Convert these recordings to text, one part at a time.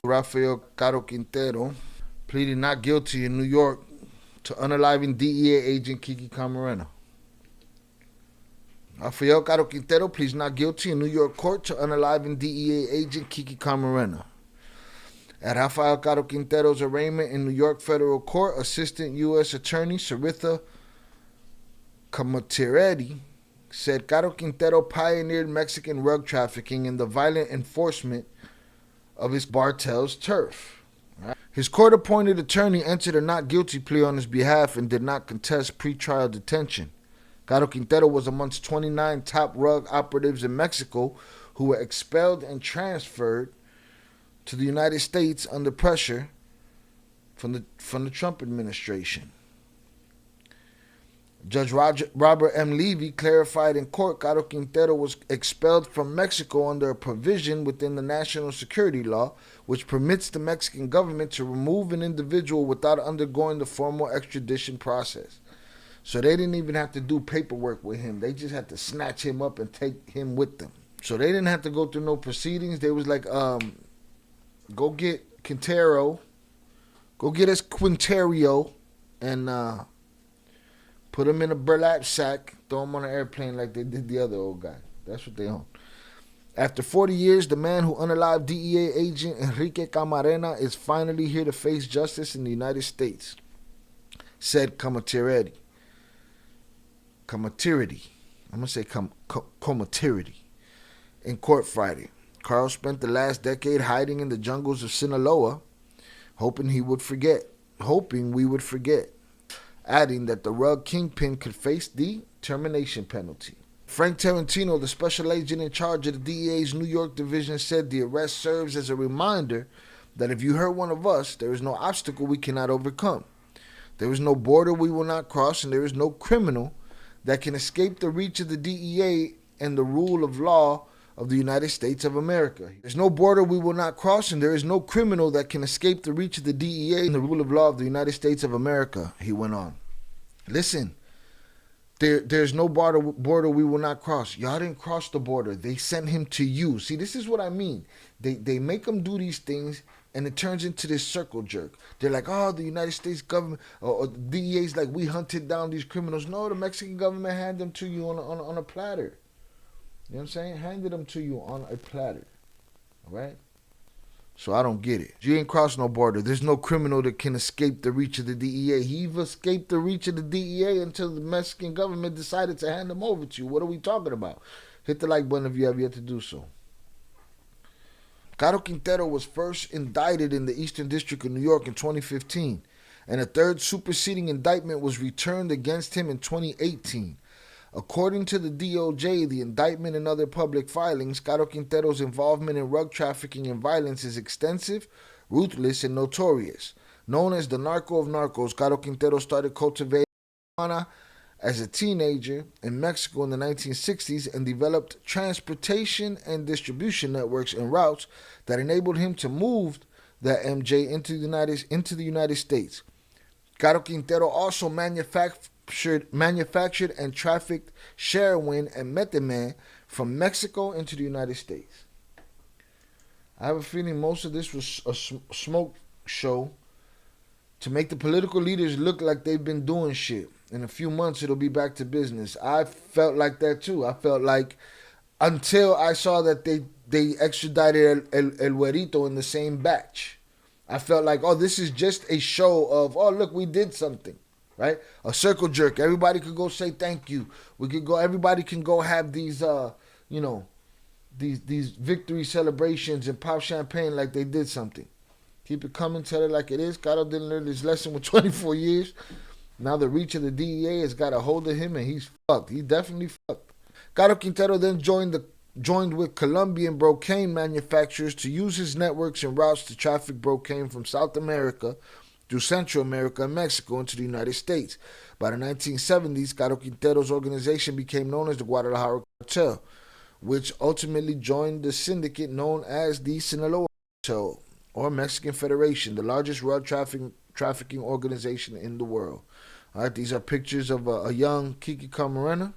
Rafael Caro Quintero pleaded not guilty in New York to unaliving DEA agent Kiki Camarena. Rafael Caro Quintero pleads not guilty in New York court to unaliving DEA agent Kiki Camarena. At Rafael Caro Quintero's arraignment in New York federal court, Assistant U.S. Attorney Saritha Camatiredi said Caro Quintero pioneered Mexican drug trafficking and the violent enforcement of his cartel's turf. His court-appointed attorney entered a not guilty plea on his behalf and did not contest pretrial detention. Caro Quintero was amongst 29 top drug operatives in Mexico who were expelled and transferred to the United States under pressure from the Trump administration. Judge Robert M. Levy clarified in court Caro Quintero was expelled from Mexico under a provision within the national security law which permits the Mexican government to remove an individual without undergoing the formal extradition process. So they didn't even have to do paperwork with him. They just had to snatch him up and take him with them. So they didn't have to go through no proceedings. They was like, go get Quintero, go get us Quintero, and put him in a burlap sack, throw him on an airplane like they did the other old guy. That's what they own. After 40 years, the man who unalived DEA agent Enrique Camarena is finally here to face justice in the United States, said Camatiredi. I'm going to say Camatiredi. In court Friday. Carl spent the last decade hiding in the jungles of Sinaloa, hoping we would forget, adding that the drug kingpin could face the termination penalty. Frank Tarantino, the special agent in charge of the DEA's New York division, said the arrest serves as a reminder that if you hurt one of us, there is no obstacle we cannot overcome. There is no border we will not cross, and there is no criminal that can escape the reach of the DEA and the rule of law of the United States of America. There's no border we will not cross, and there is no criminal that can escape the reach of the DEA and the rule of law of the United States of America, he went on. Listen, there's no border we will not cross. Y'all didn't cross the border. They sent him to you. See, this is what I mean. They make them do these things, and it turns into this circle jerk. They're like, oh, the United States government, or the DEA's like, we hunted down these criminals. No, the Mexican government handed them to you on a platter. You know what I'm saying? Handed them to you on a platter. All right? So I don't get it. You ain't crossed no border. There's no criminal that can escape the reach of the DEA. He've escaped the reach of the DEA until the Mexican government decided to hand him over to you. What are we talking about? Hit the like button if you have yet to do so. Caro Quintero was first indicted in the Eastern District of New York in 2015, and a third superseding indictment was returned against him in 2018. According to the DOJ, the indictment and other public filings, Caro Quintero's involvement in drug trafficking and violence is extensive, ruthless, and notorious. Known as the Narco of Narcos, Caro Quintero started cultivating marijuana as a teenager in Mexico in the 1960s and developed transportation and distribution networks and routes that enabled him to move that MJ into the United States. Caro Quintero also manufactured and trafficked heroin and methamphetamine from Mexico into the United States. I have a feeling most of this was a smoke show to make the political leaders look like they've been doing shit. In a few months, it'll be back to business. I felt like that too. I felt like until I saw that they extradited El Güerito in the same batch. I felt like, oh, this is just a show of, oh, look, we did something, right? A circle jerk. Everybody could go say thank you. Everybody can go have these, these victory celebrations and pop champagne like they did something. Keep it coming, tell it like it is. Caro didn't learn his lesson with 24 years. Now the reach of the DEA has got a hold of him, and he's fucked. He definitely fucked. Caro Quintero then joined with Colombian brocane manufacturers to use his networks and routes to traffic brocane from South America through Central America and Mexico into the United States. By the 1970s, Caro Quintero's organization became known as the Guadalajara Cartel, which ultimately joined the syndicate known as the Sinaloa Cartel, or Mexican Federation, the largest drug trafficking organization in the world. All right, these are pictures of a young Kiki Camarena.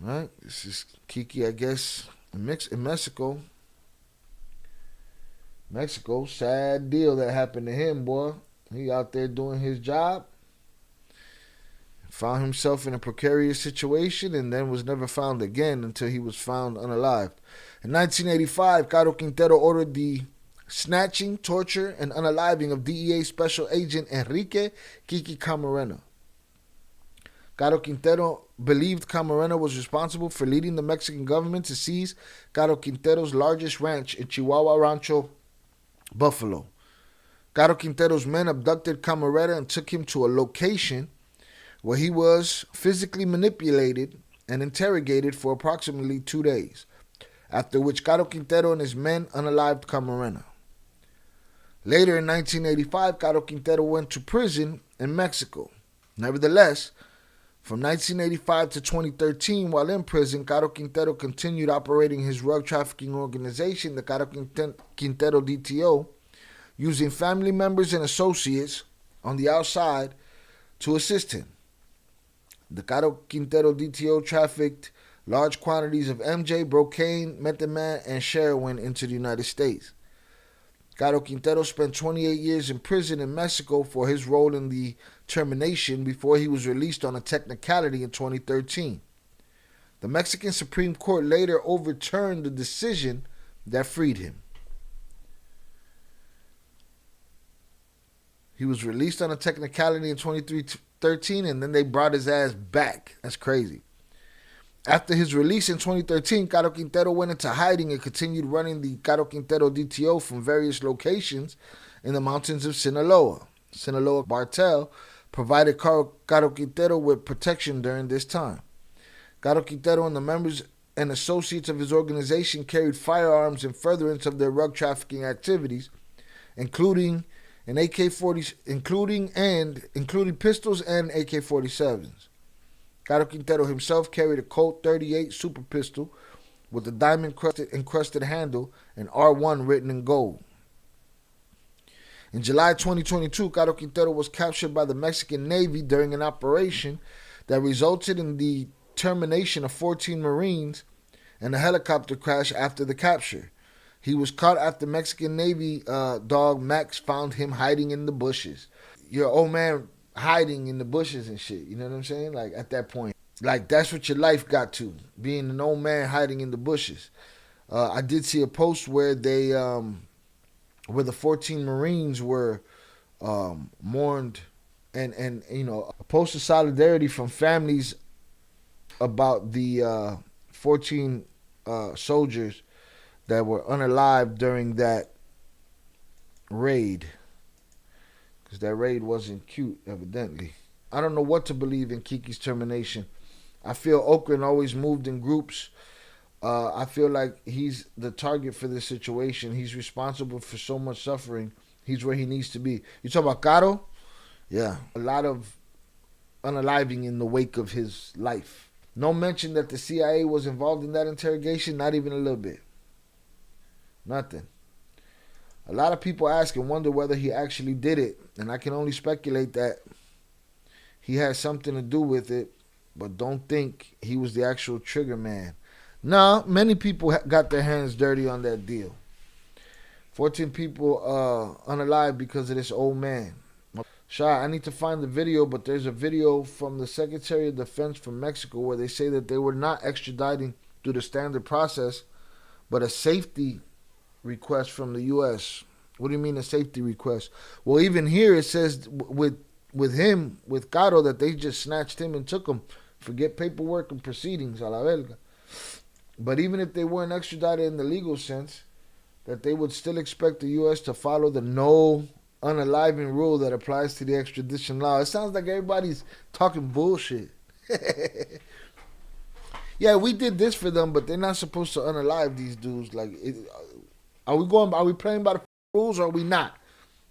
All right, this is Kiki, I guess, in Mexico. Mexico, sad deal that happened to him, boy. He out there doing his job, found himself in a precarious situation, and then was never found again until he was found unalived. In 1985, Caro Quintero ordered the snatching, torture, and unaliving of DEA Special Agent Enrique Kiki Camarena. Caro Quintero believed Camarena was responsible for leading the Mexican government to seize Caro Quintero's largest ranch in Chihuahua Rancho, Buffalo. Caro Quintero's men abducted Camarena and took him to a location where he was physically manipulated and interrogated for approximately 2 days, after which Caro Quintero and his men unalived Camarena. Later in 1985, Caro Quintero went to prison in Mexico. Nevertheless, from 1985 to 2013, while in prison, Caro Quintero continued operating his drug trafficking organization, the Caro Quintero DTO, using family members and associates on the outside to assist him. The Caro Quintero DTO trafficked large quantities of MJ, brocane, methamphetamine, and heroin into the United States. Caro Quintero spent 28 years in prison in Mexico for his role in the termination before he was released on a technicality in 2013. The Mexican Supreme Court later overturned the decision that freed him. He was released on a technicality in 2013, and then they brought his ass back. That's crazy. After his release in 2013, Caro Quintero went into hiding and continued running the Caro Quintero DTO from various locations in the mountains of Sinaloa. Sinaloa Cartel provided Caro Quintero with protection during this time. Caro Quintero and the members and associates of his organization carried firearms in furtherance of their drug trafficking activities, including an AK-40, including pistols and AK-47s. Caro Quintero himself carried a Colt 38 Super Pistol with a diamond encrusted handle and R1 written in gold. In July 2022, Caro Quintero was captured by the Mexican Navy during an operation that resulted in the termination of 14 Marines and a helicopter crash after the capture. He was caught after Mexican Navy dog Max found him hiding in the bushes. Your old man hiding in the bushes and shit, you know what I'm saying? Like, at that point, like, that's what your life got to, being an old man hiding in the bushes. I did see a post where they where the 14 Marines were mourned, and you know, a post of solidarity from families about the 14 soldiers that were unalived during that raid. Because that raid wasn't cute, evidently. I don't know what to believe in Kiki's termination. I feel Oakland always moved in groups. I feel like he's the target for this situation. He's responsible for so much suffering. He's where he needs to be. You talk about Caro? Yeah. A lot of unaliving in the wake of his life. No mention that the CIA was involved in that interrogation. Not even a little bit. Nothing. A lot of people ask and wonder whether he actually did it, and I can only speculate that he had something to do with it, but don't think he was the actual trigger man. Nah, many people got their hands dirty on that deal. 14 people unalive because of this old man. Shah, I need to find the video, but there's a video from the Secretary of Defense from Mexico where they say that they were not extraditing through the standard process, but a safety request from the U.S. What do you mean a safety request? Well, even here it says with him, with Caro, that they just snatched him and took him. Forget paperwork and proceedings, a la verga. But even if they weren't extradited in the legal sense, that they would still expect the U.S. to follow the no unaliving rule that applies to the extradition law. It sounds like everybody's talking bullshit. Yeah, we did this for them, but they're not supposed to unalive these dudes. Like, are we playing by the rules or are we not?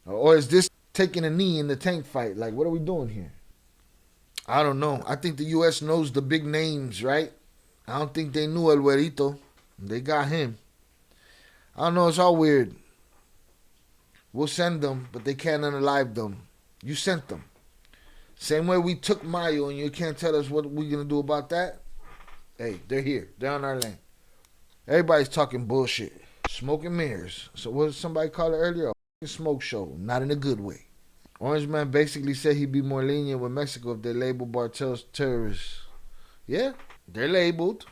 Or is this taking a knee in the tank fight? Like, what are we doing here? I don't know. I think the U.S. knows the big names, right? I don't think they knew El Güerito. They got him. I don't know. It's all weird. We'll send them, but they can't unalive them. You sent them. Same way we took Mayo, and you can't tell us what we're going to do about that. Hey, they're here. They're on our land. Everybody's talking bullshit. Smoke and mirrors. So what did somebody call it earlier? A smoke show. Not in a good way. Orange Man basically said he'd be more lenient with Mexico if they label cartels terrorists. Yeah, they're labeled.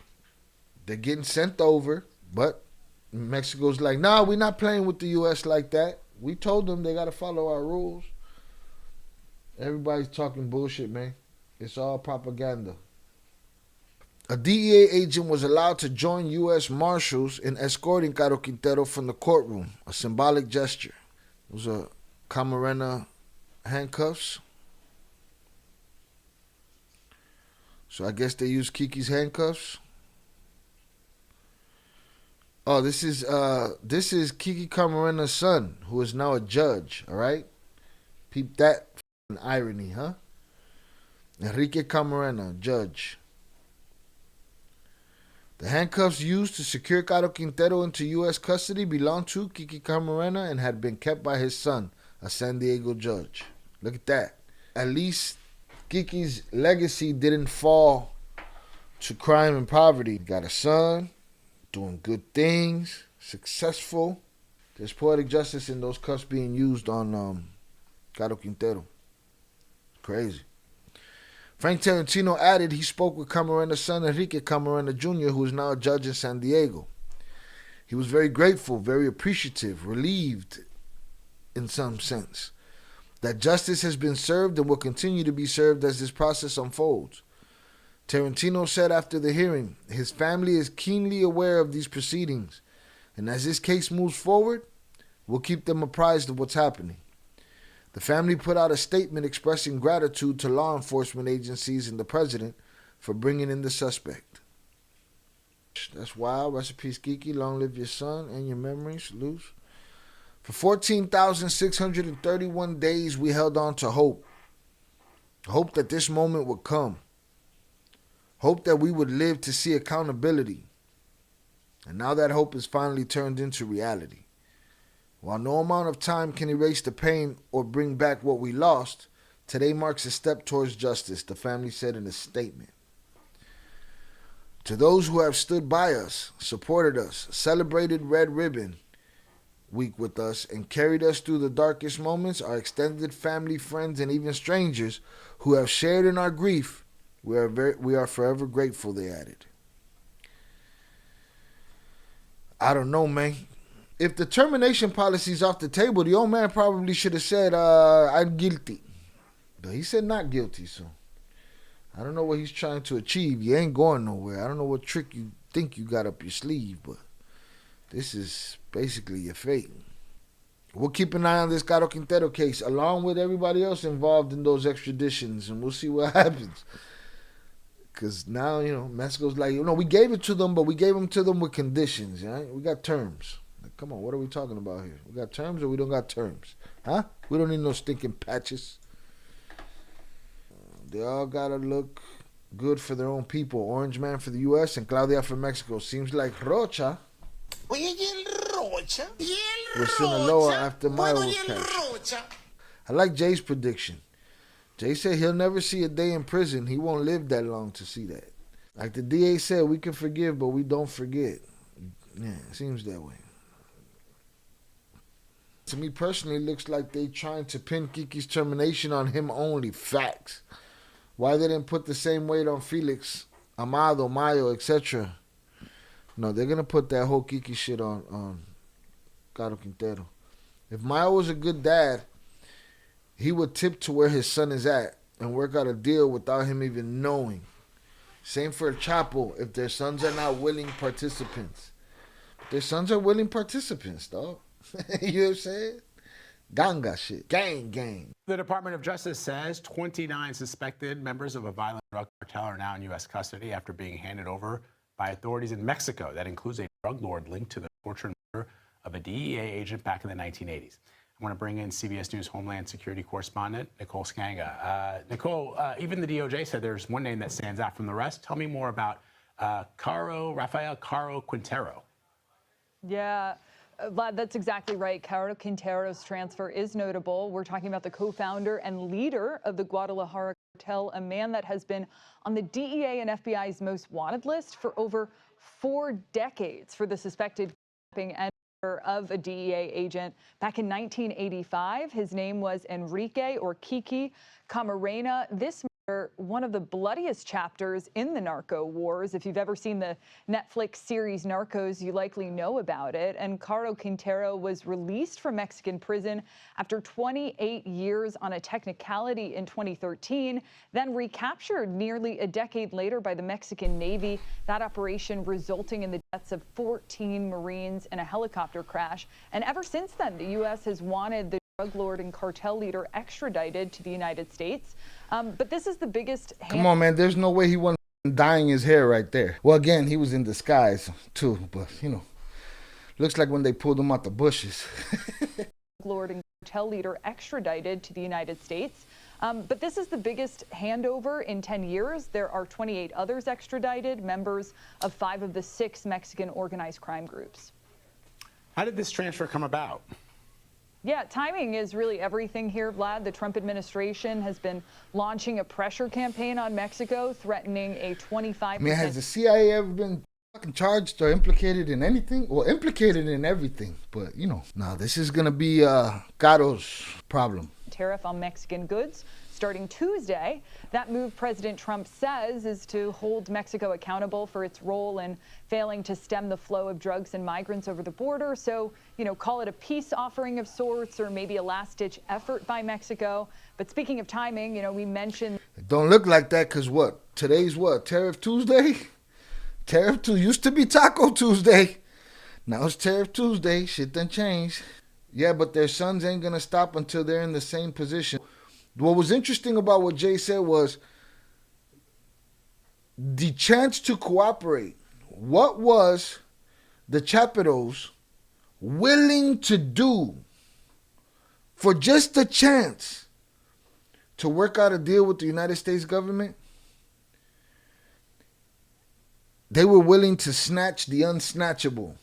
They're getting sent over. But Mexico's like, nah, we're not playing with the U.S. like that. We told them they got to follow our rules. Everybody's talking bullshit, man. It's all propaganda. A DEA agent was allowed to join U.S. Marshals in escorting Caro Quintero from the courtroom, a symbolic gesture. It was a Camarena handcuffs. So I guess they used Kiki's handcuffs. Oh, this is Kiki Camarena's son, who is now a judge, all right? Peep that irony, huh? Enrique Camarena, judge. The handcuffs used to secure Caro Quintero into U.S. custody belonged to Kiki Camarena and had been kept by his son, a San Diego judge. Look at that. At least Kiki's legacy didn't fall to crime and poverty. He got a son, doing good things, successful. There's poetic justice in those cuffs being used on Caro Quintero. Crazy. Frank Tarantino added he spoke with Camarena's son, Enrique Camarena Jr., who is now a judge in San Diego. He was very grateful, very appreciative, relieved in some sense, that justice has been served and will continue to be served as this process unfolds. Tarantino said after the hearing, his family is keenly aware of these proceedings, and as this case moves forward, we'll keep them apprised of what's happening. The family put out a statement expressing gratitude to law enforcement agencies and the president for bringing in the suspect. That's wild. Rest in peace, Kiki. Long live your son and your memories. Salute. For 14,631 days, we held on to hope. Hope that this moment would come. Hope that we would live to see accountability. And now that hope is finally turned into reality. While no amount of time can erase the pain or bring back what we lost, today marks a step towards justice, the family said in a statement. To those who have stood by us, supported us, celebrated Red Ribbon Week with us, and carried us through the darkest moments, our extended family, friends, and even strangers who have shared in our grief, we are forever grateful, they added. I don't know, man. If the termination policy is off the table, the old man probably should have said, I'm guilty. But he said not guilty, so I don't know what he's trying to achieve. You ain't going nowhere. I don't know what trick you think you got up your sleeve, but this is basically your fate. We'll keep an eye on this Caro Quintero case, along with everybody else involved in those extraditions, and we'll see what happens. Because now, Mexico's like, we gave it to them, but we gave them to them with conditions, right? We got terms. Come on, what are we talking about here? We got terms or we don't got terms? Huh? We don't need no stinking patches. They all gotta look good for their own people. Orange Man for the U.S. and Claudia for Mexico. Seems like Rocha Oye, ¿y el Rocha? ¿Y el was Sinaloa Rocha? after Mayo Bueno, was ¿y el captured. Rocha? I like Jay's prediction. Jay said he'll never see a day in prison. He won't live that long to see that. Like the DA said, we can forgive, but we don't forget. Yeah, it seems that way. To me personally, it looks like they trying to pin Kiki's termination on him only. Facts. Why they didn't put the same weight on Felix, Amado, Mayo, etc. No, they're going to put that whole Kiki shit on Caro Quintero. If Mayo was a good dad, he would tip to where his son is at and work out a deal without him even knowing. Same for Chapo if their sons are not willing participants. But their sons are willing participants, dog. You know what I'm saying? Ganga shit. Gang. The Department of Justice says 29 suspected members of a violent drug cartel are now in U.S. custody after being handed over by authorities in Mexico. That includes a drug lord linked to the torture and murder of a DEA agent back in the 1980s. I want to bring in CBS News Homeland Security correspondent Nicole Skanga. Nicole, even the DOJ said there's one name that stands out from the rest. Tell me more about Rafael Caro Quintero. Yeah. Vlad, that's exactly right. Caro Quintero's transfer is notable. We're talking about the co-founder and leader of the Guadalajara Cartel, a man that has been on the DEA and FBI's most wanted list for over 4 decades for the suspected kidnapping and of a DEA agent. Back in 1985, his name was Enrique or Kiki Camarena. This murder, one of the bloodiest chapters in the narco wars. If you've ever seen the Netflix series Narcos, you likely know about it. And Caro Quintero was released from Mexican prison after 28 years on a technicality in 2013, then recaptured nearly a decade later by the Mexican Navy. That operation resulting in the deaths of 14 Marines in a helicopter crash. And ever since then, the U.S. has wanted the drug lord and cartel leader extradited to the United States. But this is the biggest... Come on, man. There's no way he wasn't dyeing his hair right there. Well, again, he was in disguise, too. But, you know, looks like when they pulled him out the bushes. Lord and cartel leader extradited to the United States. But this is the biggest handover in 10 years. There are 28 others extradited, members of 5 of the 6 Mexican organized crime groups. How did this transfer come about? Yeah, timing is really everything here, Vlad. The Trump administration has been launching a pressure campaign on Mexico, threatening a 25%. I mean, has the CIA ever been fucking charged or implicated in anything? Well, implicated in everything. But, you know, now this is going to be Caro's problem. Tariff on Mexican goods starting Tuesday. That move, President Trump says, is to hold Mexico accountable for its role in failing to stem the flow of drugs and migrants over the border. So, you know, call it a peace offering of sorts or maybe a last-ditch effort by Mexico. But speaking of timing, you know, we mentioned... It don't look like that because what? Today's what? Tariff Tuesday? Tariff Tuesday used to be Taco Tuesday. Now it's Tariff Tuesday. Shit done changed. Yeah, but their sons ain't going to stop until they're in the same position. What was interesting about what Jay said was the chance to cooperate. What was the Chapitos willing to do for just a chance to work out a deal with the United States government? They were willing to snatch the unsnatchable,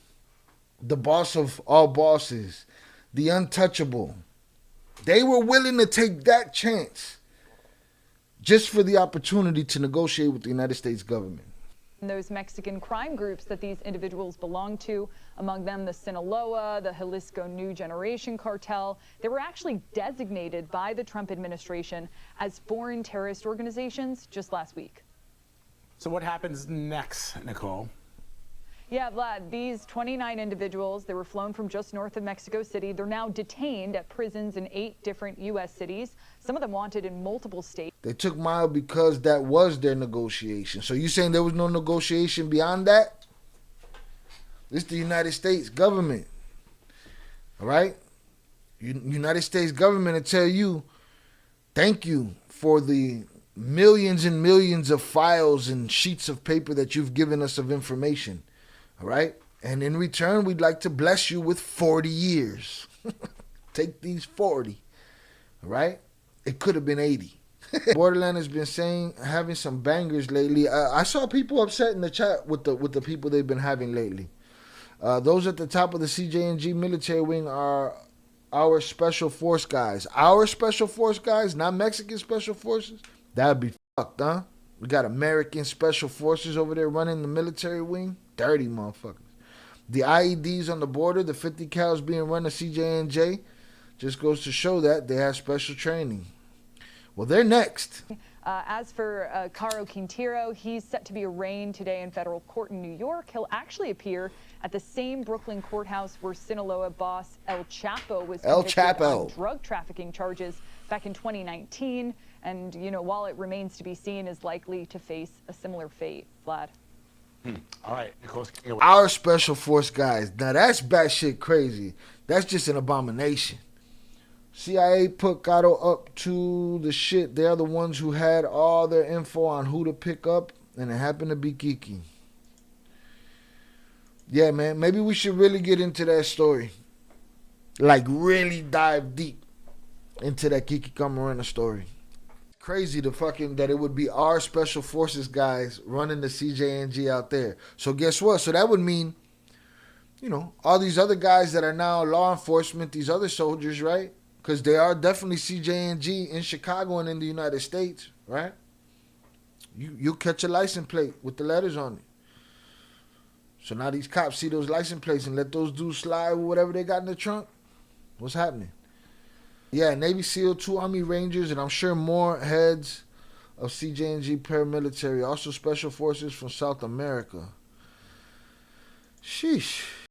the boss of all bosses, the untouchable. They were willing to take that chance just for the opportunity to negotiate with the United States government. Those Mexican crime groups that these individuals belong to, among them the Sinaloa, the Jalisco New Generation Cartel, they were actually designated by the Trump administration as foreign terrorist organizations just last week. So what happens next, Nicole? Yeah, Vlad, these 29 individuals, they were flown from just north of Mexico City. They're now detained at prisons in 8 different U.S. cities, some of them wanted in multiple states. They took mile because that was their negotiation. So you saying there was no negotiation beyond that? This is the United States government, all right? United States government will tell you, thank you for the millions and millions of files and sheets of paper that you've given us of information. All right. And in return, we'd like to bless you with 40 years. Take these 40. All right. It could have been 80. Borderland has been having some bangers lately. I saw people upset in the chat with the people they've been having lately. Those at the top of the CJNG military wing are our special force guys. Our special force guys, not Mexican special forces. That'd be fucked, huh? We got American special forces over there running the military wing. Dirty motherfuckers. The IEDs on the border, the 50 cals being run at CJNJ, just goes to show that they have special training. Well, they're next. As for Caro Quintero, he's set to be arraigned today in federal court in New York. He'll actually appear at the same Brooklyn courthouse where Sinaloa boss El Chapo was convicted on drug trafficking charges back in 2019. And, you know, while it remains to be seen, is likely to face a similar fate. Vlad. All right, Nicole. Our special force guys. Now, that's batshit crazy. That's just an abomination. CIA put Caro up to the shit. They're the ones who had all their info on who to pick up, and it happened to be Kiki. Yeah, man, maybe we should really get into that story. Like, really dive deep into that Kiki Camarena story. Crazy that it would be our special forces guys running the CJNG out there. So guess what? So that would mean, you know, all these other guys that are now law enforcement, these other soldiers, right? Because they are definitely CJNG in Chicago and in the United States, right? You'll catch a license plate with the letters on it. So now these cops see those license plates and let those dudes slide with whatever they got in the trunk. What's happening? Yeah, Navy SEAL, 2 Army Rangers, and I'm sure more heads of CJNG paramilitary, also special forces from South America. Sheesh.